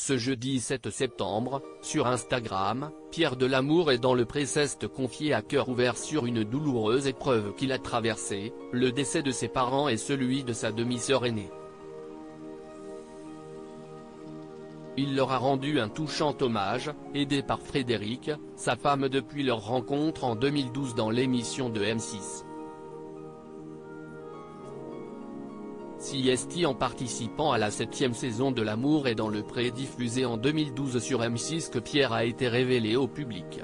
Ce jeudi 7 septembre, sur Instagram, Pierre Delamour est dans le pré s'est confié à cœur ouvert sur une douloureuse épreuve qu'il a traversée, le décès de ses parents et celui de sa demi-sœur aînée. Il leur a rendu un touchant hommage, aidé par Frédéric, sa femme depuis leur rencontre en 2012 dans l'émission de M6. CST en participant à la 7e saison de L'amour est dans le pré diffusée en 2012 sur M6 que Pierre a été révélé au public.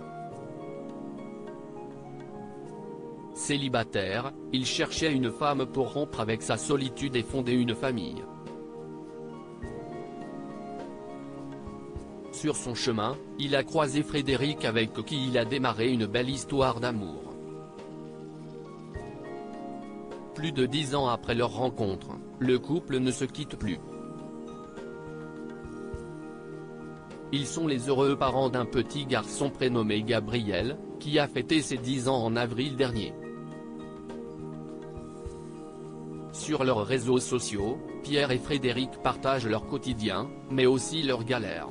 Célibataire, il cherchait une femme pour rompre avec sa solitude et fonder une famille. Sur son chemin, il a croisé Frédéric avec qui il a démarré une belle histoire d'amour. Plus de 10 ans après leur rencontre, le couple ne se quitte plus. Ils sont les heureux parents d'un petit garçon prénommé Gabriel, qui a fêté ses 10 ans en avril dernier. Sur leurs réseaux sociaux, Pierre et Frédéric partagent leur quotidien, mais aussi leurs galères.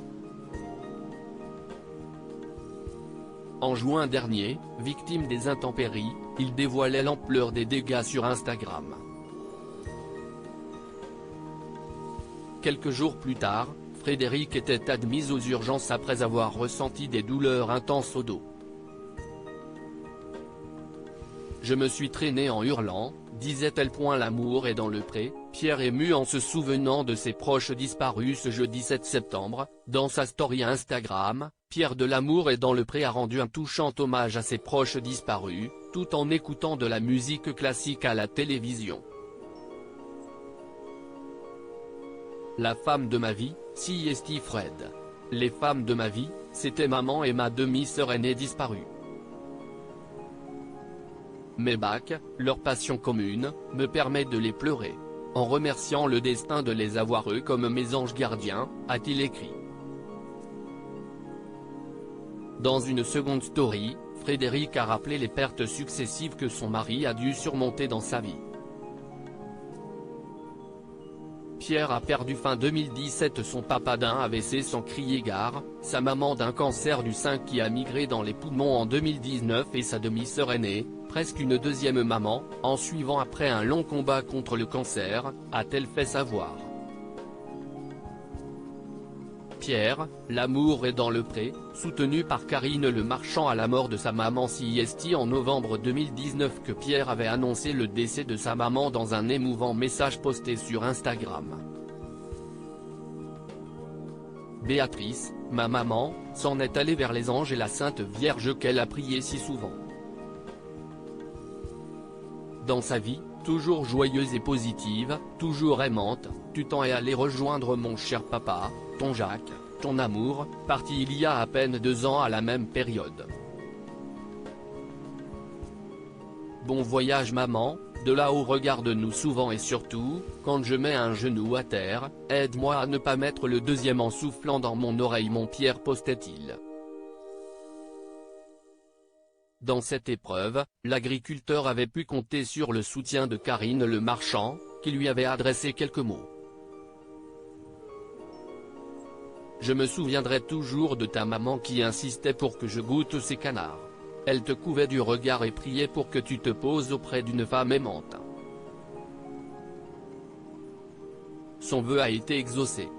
En juin dernier, victime des intempéries, il dévoilait l'ampleur des dégâts sur Instagram. Quelques jours plus tard, Frédéric était admis aux urgences après avoir ressenti des douleurs intenses au dos. « Je me suis traîné en hurlant », disait-elle. L'amour est dans le pré, Pierre ému en se souvenant de ses proches disparus ce jeudi 7 septembre, dans sa story Instagram. Pierre Delamour est dans le pré a rendu un touchant hommage à ses proches disparus, tout en écoutant de la musique classique à la télévision. La femme de ma vie, CST Fred. Les femmes de ma vie, c'était maman et ma demi-sœur aînée disparue. Mes bacs, leur passion commune, me permet de les pleurer. En remerciant le destin de les avoir eus comme mes anges gardiens, a-t-il écrit. Dans une seconde story, Frédéric a rappelé les pertes successives que son mari a dû surmonter dans sa vie. Pierre a perdu fin 2017 son papa d'un AVC sans crier gare, sa maman d'un cancer du sein qui a migré dans les poumons en 2019 et sa demi-sœur aînée, presque une deuxième maman, en suivant après un long combat contre le cancer, a-t-elle fait savoir. Pierre, l'amour est dans le pré, soutenu par Karine Le Marchand à la mort de sa maman CST en novembre 2019 que Pierre avait annoncé le décès de sa maman dans un émouvant message posté sur Instagram. Béatrice, ma maman, s'en est allée vers les anges et la Sainte Vierge qu'elle a prié si souvent. Dans sa vie, toujours joyeuse et positive, toujours aimante, tu t'en es allé rejoindre mon cher papa, ton Jacques, ton amour, parti il y a à peine 2 ans à la même période. Bon voyage maman, de là-haut regarde-nous souvent et surtout, quand je mets un genou à terre, aide-moi à ne pas mettre le deuxième en soufflant dans mon oreille mon Pierre postait-il. Dans cette épreuve, l'agriculteur avait pu compter sur le soutien de Karine Le Marchand, qui lui avait adressé quelques mots. Je me souviendrai toujours de ta maman qui insistait pour que je goûte ces canards. Elle te couvait du regard et priait pour que tu te poses auprès d'une femme aimante. Son vœu a été exaucé.